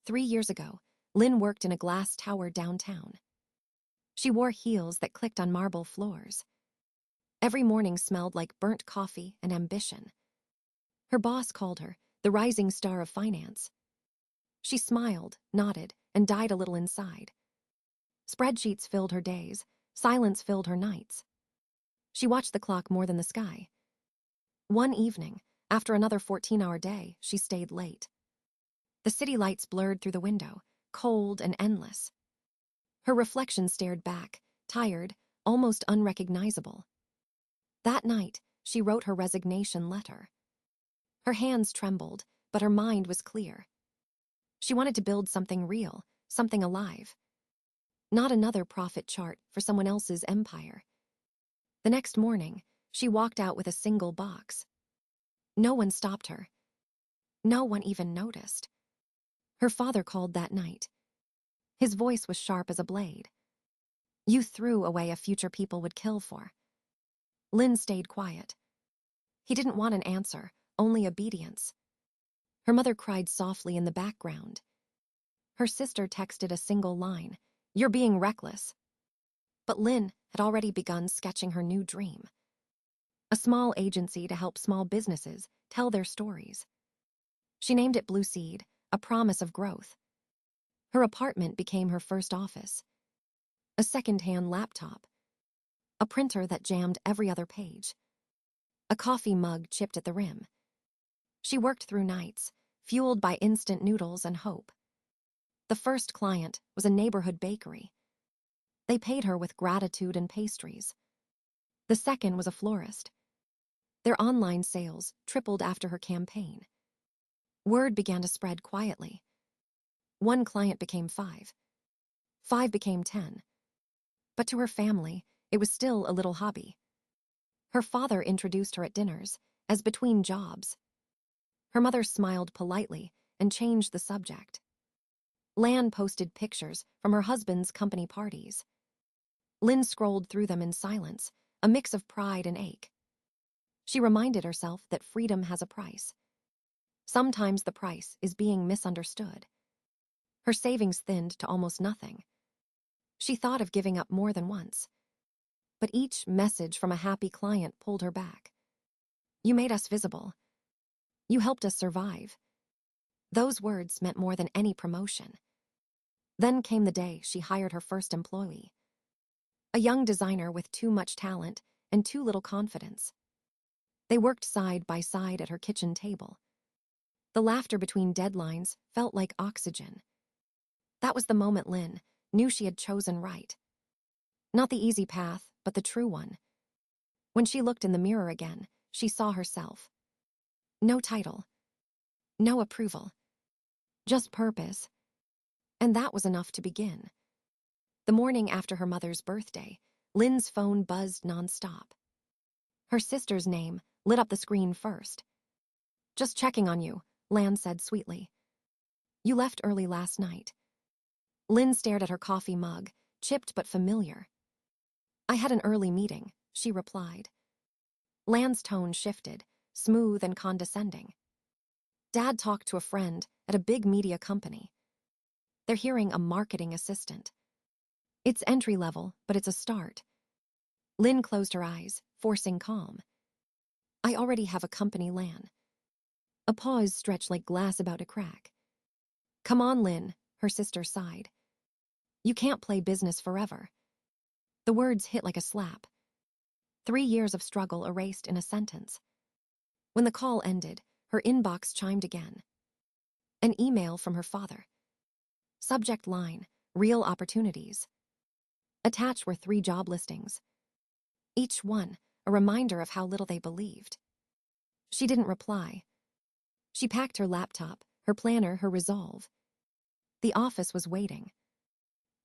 3 years ago, Lynn worked in a glass tower downtown. She wore heels that clicked on marble floors. Every morning smelled like burnt coffee and ambition. Her boss called her the rising star of finance. She smiled, nodded, and died a little inside. Spreadsheets filled her days, silence filled her nights. She watched the clock more than the sky. One evening, after another 14-hour day, she stayed late. The city lights blurred through the window, cold and endless. Her reflection stared back, tired, almost unrecognizable. That night, she wrote her resignation letter. Her hands trembled, but her mind was clear. She wanted to build something real, something alive. Not another profit chart for someone else's empire. The next morning, she walked out with a single box. No one stopped her. No one even noticed. Her father called that night. His voice was sharp as a blade. "You threw away a future people would kill for." Lynn stayed quiet. He didn't want an answer, only obedience. Her mother cried softly in the background. Her sister texted a single line, "You're being reckless." But Lynn had already begun sketching her new dream. A small agency to help small businesses tell their stories. She named it Blue Seed, a promise of growth. Her apartment became her first office. A second-hand laptop. A printer that jammed every other page. A coffee mug chipped at the rim. She worked through nights, fueled by instant noodles and hope. The first client was a neighborhood bakery. They paid her with gratitude and pastries. The second was a florist. Their online sales tripled after her campaign. Word began to spread quietly. One client became 5. 5 became 10. But to her family, it was still a little hobby. Her father introduced her at dinners, as between jobs. Her mother smiled politely and changed the subject. Lan posted pictures from her husband's company parties. Lynn scrolled through them in silence, a mix of pride and ache. She reminded herself that freedom has a price. Sometimes the price is being misunderstood. Her savings thinned to almost nothing. She thought of giving up more than once. But each message from a happy client pulled her back. "You made us visible. You helped us survive." Those words meant more than any promotion. Then came the day she hired her first employee. A young designer with too much talent and too little confidence. They worked side by side at her kitchen table. The laughter between deadlines felt like oxygen. That was the moment Lynn knew she had chosen right. Not the easy path, but the true one. When she looked in the mirror again, she saw herself. No title. No approval. Just purpose. And that was enough to begin. The morning after her mother's birthday, Lynn's phone buzzed nonstop. Her sister's name lit up the screen first. "Just checking on you," Lan said sweetly. "You left early last night." Lynn stared at her coffee mug, chipped but familiar. "I had an early meeting," she replied. Lan's tone shifted, smooth and condescending. "Dad talked to a friend at a big media company. They're hearing a marketing assistant. It's entry level, but it's a start." Lynn closed her eyes, forcing calm. "I already have a company, Lan." A pause stretched like glass about to crack. "Come on, Lynn," her sister sighed. "You can't play business forever." The words hit like a slap. 3 years of struggle erased in a sentence. When the call ended, her inbox chimed again. An email from her father. Subject line, "Real opportunities." Attached were 3 job listings. Each one a reminder of how little they believed. She didn't reply. She packed her laptop, her planner, her resolve. The office was waiting.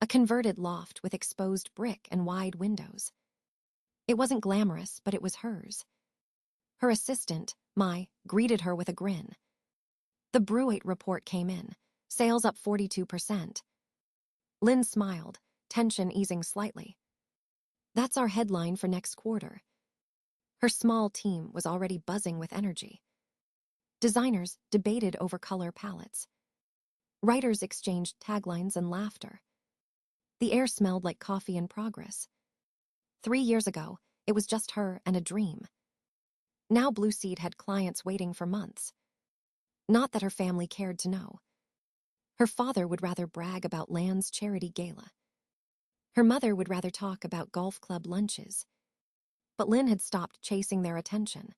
A converted loft with exposed brick and wide windows. It wasn't glamorous, but it was hers. Her assistant, Mai, greeted her with a grin. The Bruate report came in, sales up 42%. Lynn smiled, tension easing slightly. "That's our headline for next quarter." Her small team was already buzzing with energy. Designers debated over color palettes. Writers exchanged taglines and laughter. The air smelled like coffee in progress. 3 years ago, it was just her and a dream. Now Blue Seed had clients waiting for months. Not that her family cared to know. Her father would rather brag about Land's charity gala. Her mother would rather talk about golf club lunches. But Lynn had stopped chasing their attention.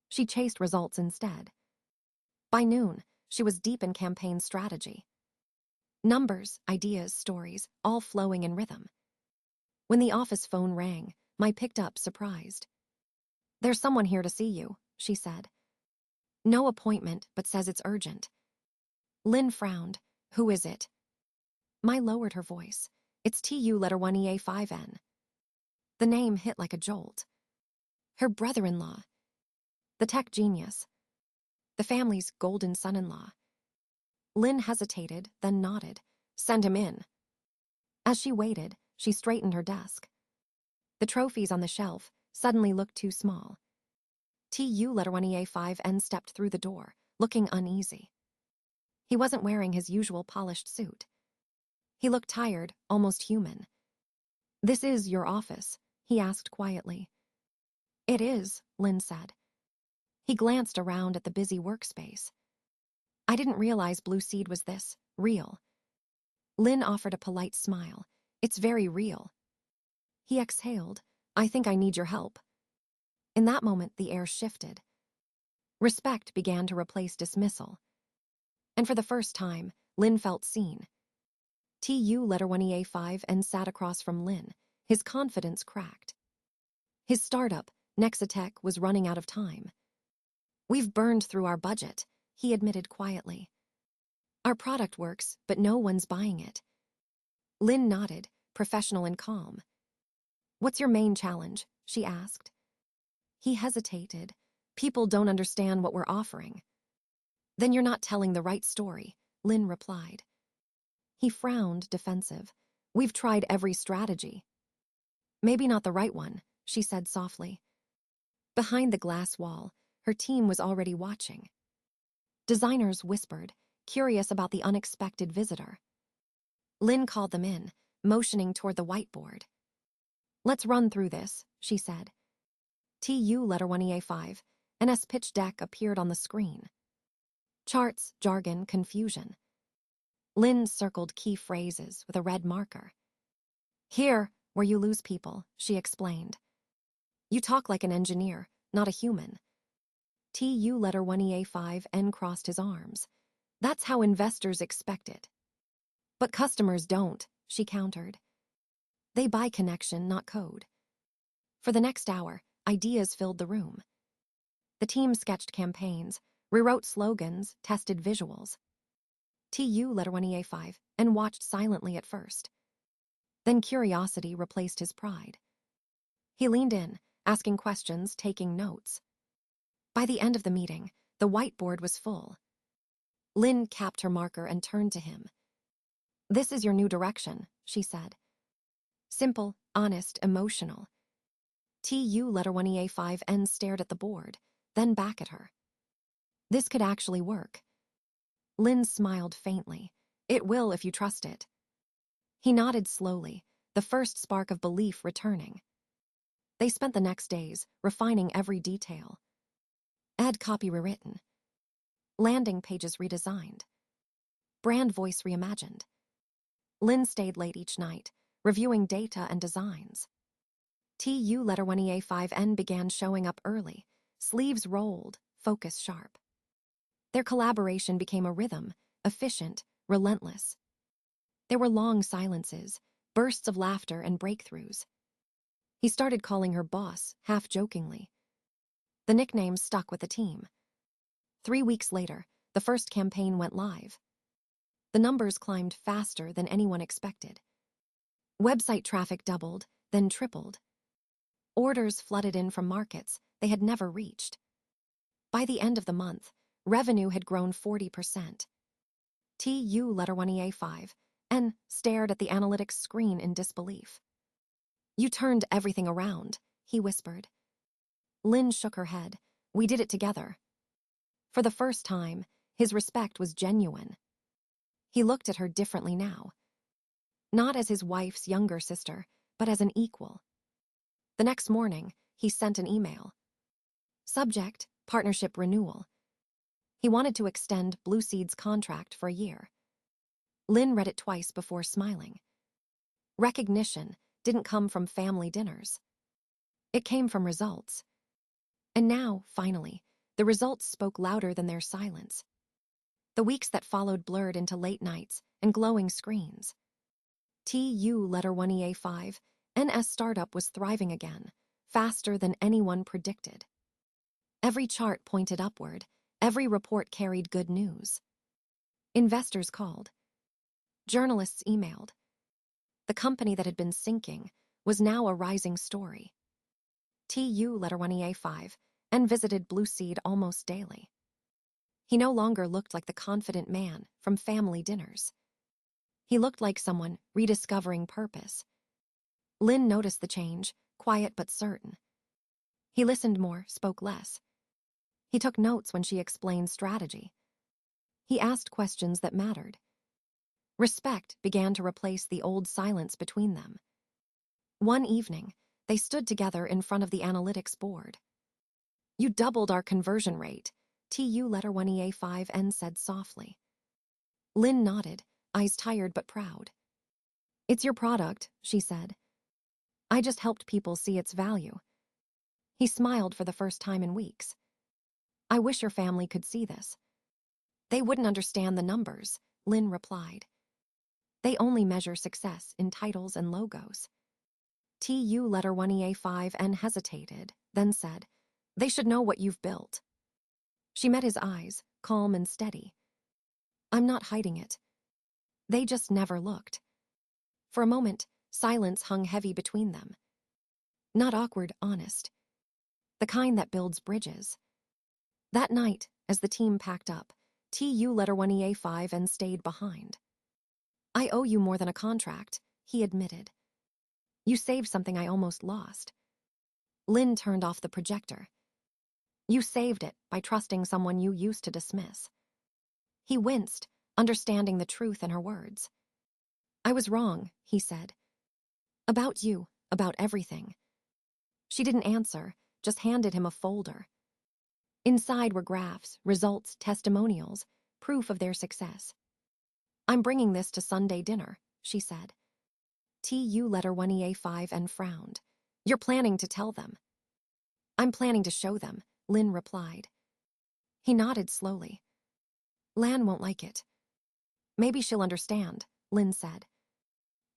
She chased results instead. By noon, she was deep in campaign strategy. Numbers, ideas, stories, all flowing in rhythm. When the office phone rang, Mai picked up, surprised. "There's someone here to see you," she said. "No appointment, but says it's urgent." Lynn frowned. "Who is it?" Mai lowered her voice. "It's TU letter 1EA5N. The name hit like a jolt. Her brother-in-law. The tech genius. The family's golden son-in-law. Lynn hesitated, then nodded. "Send him in." As she waited, she straightened her desk. The trophies on the shelf suddenly looked too small. TU letter 1EA5N stepped through the door, looking uneasy. He wasn't wearing his usual polished suit. He looked tired, almost human. "This is your office?" he asked quietly. "It is," Lynn said. He glanced around at the busy workspace. "I didn't realize Blue Seed was this real." Lynn offered a polite smile. "It's very real." He exhaled. "I think I need your help." In that moment, the air shifted. Respect began to replace dismissal. And for the first time, Lynn felt seen. TU letter 1EA5 and sat across from Lynn. His confidence cracked. His startup, Nexatech, was running out of time. "We've burned through our budget," he admitted quietly. "Our product works, but no one's buying it." Lynn nodded, professional and calm. "What's your main challenge?" she asked. He hesitated. "People don't understand what we're offering." "Then you're not telling the right story," Lynn replied. He frowned, defensive. "We've tried every strategy." "Maybe not the right one," she said softly. Behind the glass wall, her team was already watching. Designers whispered, curious about the unexpected visitor. Lynn called them in, motioning toward the whiteboard. "Let's run through this," she said. TU letter 1EA5, NS pitch deck appeared on the screen. Charts, jargon, confusion. Lynn circled key phrases with a red marker. "Here, where you lose people," she explained. "You talk like an engineer, not a human." TU letter 1EA5 N crossed his arms. "That's how investors expect it." "But customers don't," she countered. "They buy connection, not code." For the next hour, ideas filled the room. The team sketched campaigns, rewrote slogans, tested visuals. TU letter 1EA5 and watched silently at first. Then curiosity replaced his pride. He leaned in, asking questions, taking notes. By the end of the meeting, the whiteboard was full. Lynn capped her marker and turned to him. "This is your new direction," she said. Simple, honest, emotional. TU letter 1EA5 N stared at the board, then back at her. This could actually work. Lynn smiled faintly. "It will if you trust it." He nodded slowly, the first spark of belief returning. They spent the next days refining every detail. Ad copy rewritten. Landing pages redesigned. Brand voice reimagined. Lynn stayed late each night, reviewing data and designs. TU letter 1EA5N began showing up early, sleeves rolled, focus sharp. Their collaboration became a rhythm, efficient, relentless. There were long silences, bursts of laughter and breakthroughs. He started calling her boss, half-jokingly. The nickname stuck with the team. 3 weeks later, the first campaign went live. The numbers climbed faster than anyone expected. Website traffic doubled, then tripled. Orders flooded in from markets they had never reached. By the end of the month, revenue had grown 40%. TU letter 1EA5 and stared at the analytics screen in disbelief. "You turned everything around," he whispered. Lynn shook her head. "We did it together." For the first time, his respect was genuine. He looked at her differently now. Not as his wife's younger sister, but as an equal. The next morning, he sent an email. Subject, partnership renewal. He wanted to extend Blue Seed's contract for a year. Lynn read it twice before smiling. Recognition didn't come from family dinners. It came from results. And now, finally, the results spoke louder than their silence. The weeks that followed blurred into late nights and glowing screens. TU letter 1EA5, NS startup was thriving again, faster than anyone predicted. Every chart pointed upward, every report carried good news. Investors called. Journalists emailed. The company that had been sinking was now a rising story. TU letter 1EA5 and visited Blue Seed almost daily. He no longer looked like the confident man from family dinners. He looked like someone rediscovering purpose. Lynn noticed the change, quiet but certain. He listened more, spoke less. He took notes when she explained strategy. He asked questions that mattered. Respect began to replace the old silence between them. One evening, they stood together in front of the analytics board. You doubled our conversion rate, TU letter 1EA5N said softly. Lynn nodded, eyes tired but proud. It's your product, she said. I just helped people see its value. He smiled for the first time in weeks. I wish your family could see this. They wouldn't understand the numbers, Lynn replied. They only measure success in titles and logos. TU letter 1EA5N hesitated, then said, They should know what you've built. She met his eyes, calm and steady. I'm not hiding it. They just never looked. For a moment, silence hung heavy between them. Not awkward, honest. The kind that builds bridges. That night, as the team packed up, TU letter 1EA5N stayed behind. I owe you more than a contract, he admitted. You saved something I almost lost. Lynn turned off the projector. You saved it by trusting someone you used to dismiss. He winced, understanding the truth in her words. I was wrong, he said. About you, about everything. She didn't answer, just handed him a folder. Inside were graphs, results, testimonials, proof of their success. I'm bringing this to Sunday dinner, she said. TU letter 1EA5 and frowned. You're planning to tell them. I'm planning to show them, Lynn replied. He nodded slowly. Lan won't like it. Maybe she'll understand, Lynn said.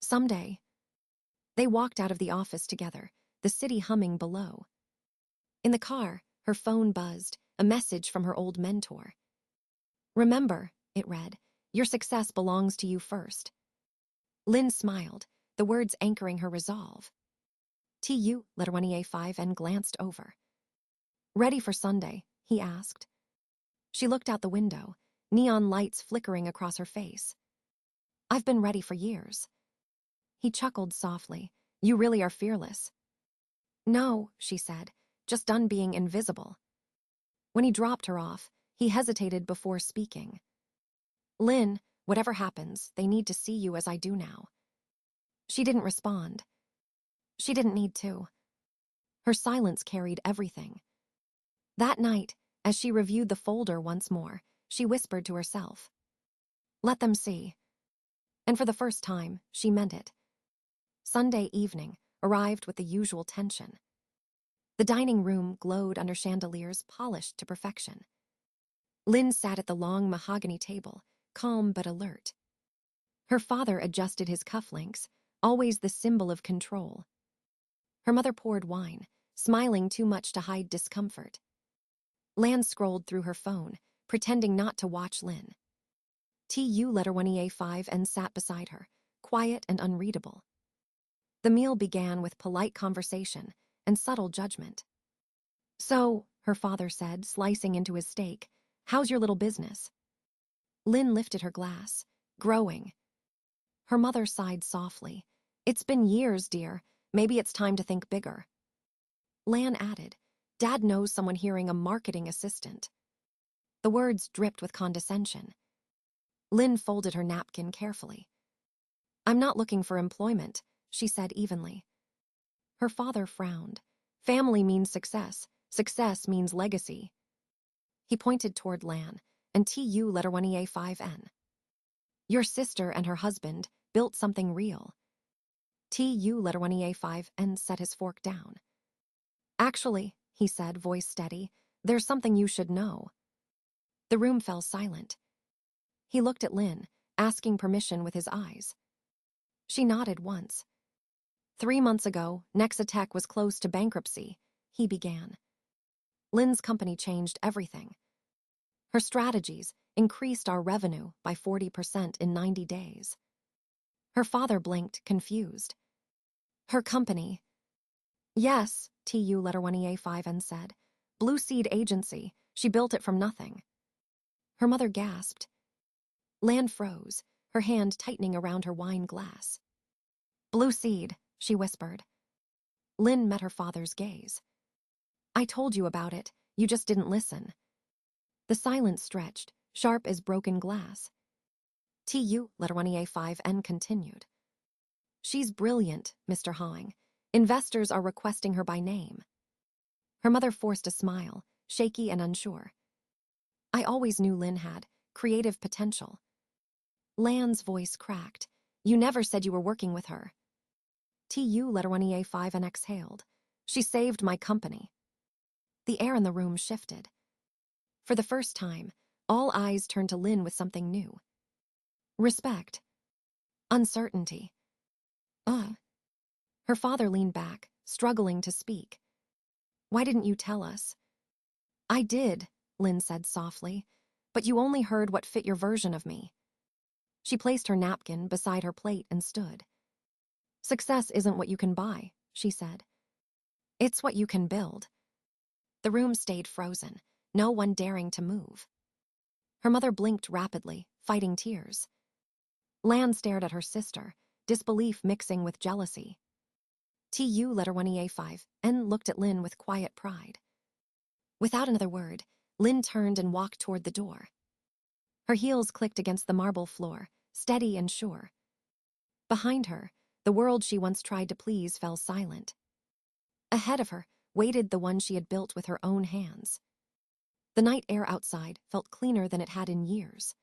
Someday. They walked out of the office together, the city humming below. In the car, her phone buzzed, a message from her old mentor. Remember, it read, your success belongs to you first. Lynn smiled, the words anchoring her resolve. TU, letter 1EA5, and glanced over. Ready for Sunday, he asked. She looked out the window, neon lights flickering across her face. I've been ready for years. He chuckled softly. You really are fearless. No, she said, just done being invisible. When he dropped her off, he hesitated before speaking. Lynn, whatever happens, they need to see you as I do now. She didn't respond. She didn't need to. Her silence carried everything. That night, as she reviewed the folder once more, she whispered to herself. Let them see. And for the first time, she meant it. Sunday evening arrived with the usual tension. The dining room glowed under chandeliers polished to perfection. Lynn sat at the long mahogany table, calm but alert. Her father adjusted his cufflinks, always the symbol of control. Her mother poured wine, smiling too much to hide discomfort. Lan scrolled through her phone, pretending not to watch Lynn. TU letter 1EA5 and sat beside her, quiet and unreadable. The meal began with polite conversation and subtle judgment. So, her father said, slicing into his steak, how's your little business? Lynn lifted her glass, growing. Her mother sighed softly. It's been years, dear. Maybe it's time to think bigger. Lan added, Dad knows someone hearing a marketing assistant. The words dripped with condescension. Lynn folded her napkin carefully. I'm not looking for employment, she said evenly. Her father frowned. Family means success. Success means legacy. He pointed toward Lan, and TU letter 1EA5N. Your sister and her husband built something real. TU letter 1EA5N set his fork down. Actually, he said, voice steady, there's something you should know. The room fell silent. He looked at Lynn, asking permission with his eyes. She nodded once. 3 months ago, Nexatech was close to bankruptcy, he began. Lynn's company changed everything. Her strategies increased our revenue by 40% in 90 days. Her father blinked, confused. Her company. Yes, TU letter 1EA5N said. Blue Seed Agency. She built it from nothing. Her mother gasped. Lan froze, her hand tightening around her wine glass. Blue Seed, she whispered. Lynn met her father's gaze. I told you about it, you just didn't listen. The silence stretched, sharp as broken glass. TU letter 1EA5N continued. She's brilliant, Mr. Hawing. Investors are requesting her by name. Her mother forced a smile, shaky and unsure. I always knew Lynn had creative potential. Lan's voice cracked. You never said you were working with her. TU letter 1EA5N exhaled. She saved my company. The air in the room shifted. For the first time, all eyes turned to Lynn with something new. Respect. Uncertainty. Her father leaned back, struggling to speak. Why didn't you tell us? I did, Lynn said softly, but you only heard what fit your version of me. She placed her napkin beside her plate and stood. Success isn't what you can buy, she said. It's what you can build. The room stayed frozen, no one daring to move. Her mother blinked rapidly, fighting tears. Lan stared at her sister, disbelief mixing with jealousy. TU letter 1EA5 and looked at Lynn with quiet pride. Without another word, Lynn turned and walked toward the door. Her heels clicked against the marble floor, steady and sure. Behind her, the world she once tried to please fell silent. Ahead of her waited the one she had built with her own hands. The night air outside felt cleaner than it had in years.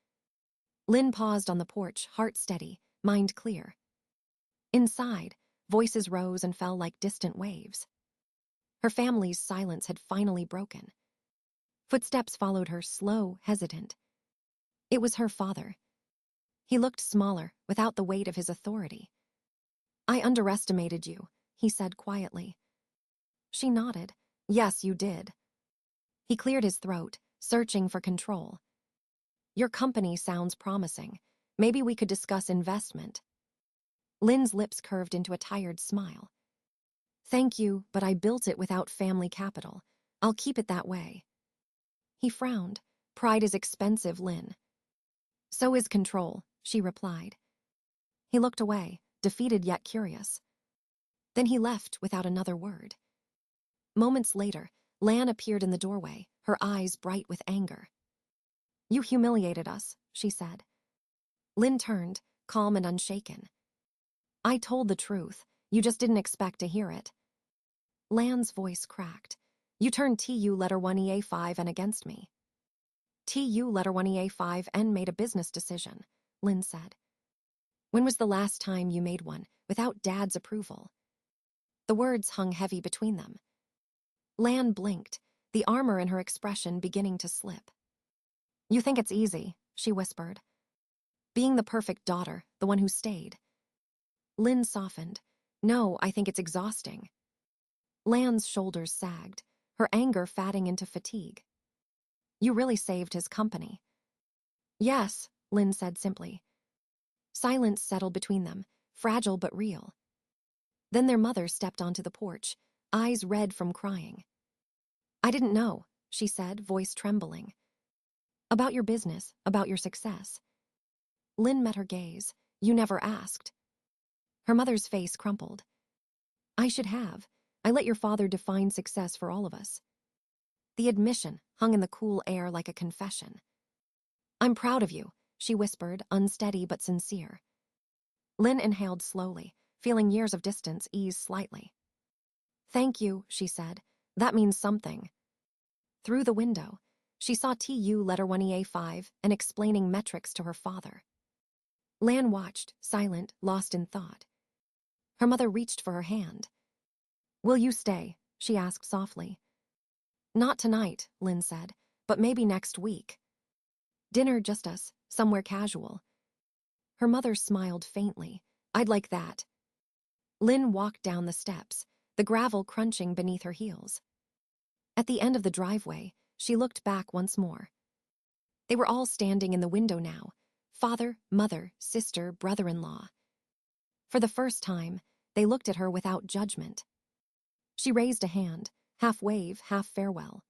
Lynn paused on the porch, heart steady, mind clear. Inside, voices rose and fell like distant waves. Her family's silence had finally broken. Footsteps followed her, slow, hesitant. It was her father. He looked smaller, without the weight of his authority. I underestimated you, he said quietly. She nodded. Yes, you did. He cleared his throat, searching for control. Your company sounds promising. Maybe we could discuss investment. Lynn's lips curved into a tired smile. Thank you, but I built it without family capital. I'll keep it that way. He frowned. Pride is expensive, Lynn. So is control, she replied. He looked away, defeated yet curious. Then he left without another word. Moments later, Lan appeared in the doorway, her eyes bright with anger. You humiliated us, she said. Lynn turned, calm and unshaken. I told the truth. You just didn't expect to hear it. Lan's voice cracked. You turned TU letter 1EA5 and against me. TU letter 1EA5 and made a business decision, Lynn said. When was the last time you made one without Dad's approval? The words hung heavy between them. Lan blinked, the armor in her expression beginning to slip. You think it's easy, she whispered. Being the perfect daughter, the one who stayed. Lynn softened. No, I think it's exhausting. Lan's shoulders sagged, her anger fatting into fatigue. You really saved his company. Yes, Lynn said simply. Silence settled between them, fragile but real. Then their mother stepped onto the porch, eyes red from crying. I didn't know, she said, voice trembling. About your business, about your success. Lynn met her gaze. You never asked. Her mother's face crumpled. I should have. I let your father define success for all of us. The admission hung in the cool air like a confession. I'm proud of you, she whispered, unsteady but sincere. Lynn inhaled slowly, feeling years of distance ease slightly. Thank you, she said. That means something. Through the window, she saw TU letter 1EA5 and explaining metrics to her father. Lan watched, silent, lost in thought. Her mother reached for her hand. Will you stay? She asked softly. Not tonight, Lynn said, but maybe next week. Dinner just us, somewhere casual. Her mother smiled faintly. I'd like that. Lynn walked down the steps, the gravel crunching beneath her heels. At the end of the driveway, she looked back once more. They were all standing in the window now, father, mother, sister, brother-in-law. For the first time, they looked at her without judgment. She raised a hand, half wave, half farewell.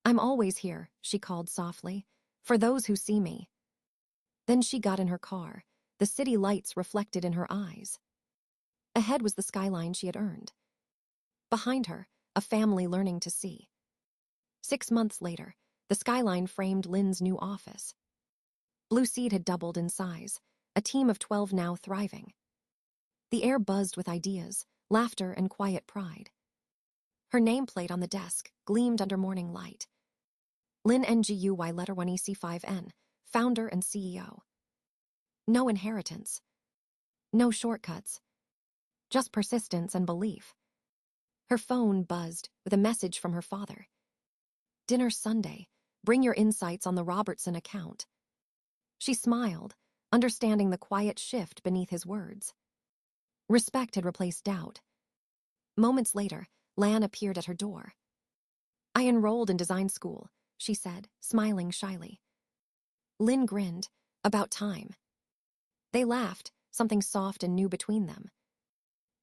I'm always here, she called softly, for those who see me. Then she got in her car, the city lights reflected in her eyes. Ahead was the skyline she had earned. Behind her, a family learning to see. 6 months later, the skyline framed Lynn's new office. Blue Seed had doubled in size, a team of 12 now thriving. The air buzzed with ideas, laughter, and quiet pride. Her nameplate on the desk gleamed under morning light. Lynn Nguyen letter 1EC5N, founder and CEO. No inheritance. No shortcuts. Just persistence and belief. Her phone buzzed with a message from her father. Dinner Sunday. Bring your insights on the Robertson account. She smiled, understanding the quiet shift beneath his words. Respect had replaced doubt. Moments later, Lan appeared at her door. I enrolled in design school, she said, smiling shyly. Lynn grinned. About time. They laughed, something soft and new between them.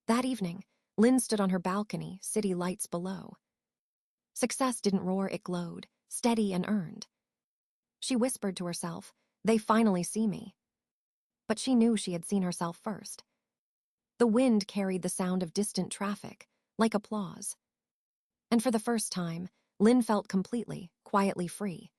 That evening, Lynn stood on her balcony, city lights below. Success didn't roar, it glowed, steady and earned. She whispered to herself, they finally see me. But she knew she had seen herself first. The wind carried the sound of distant traffic, like applause. And for the first time, Lynn felt completely, quietly free.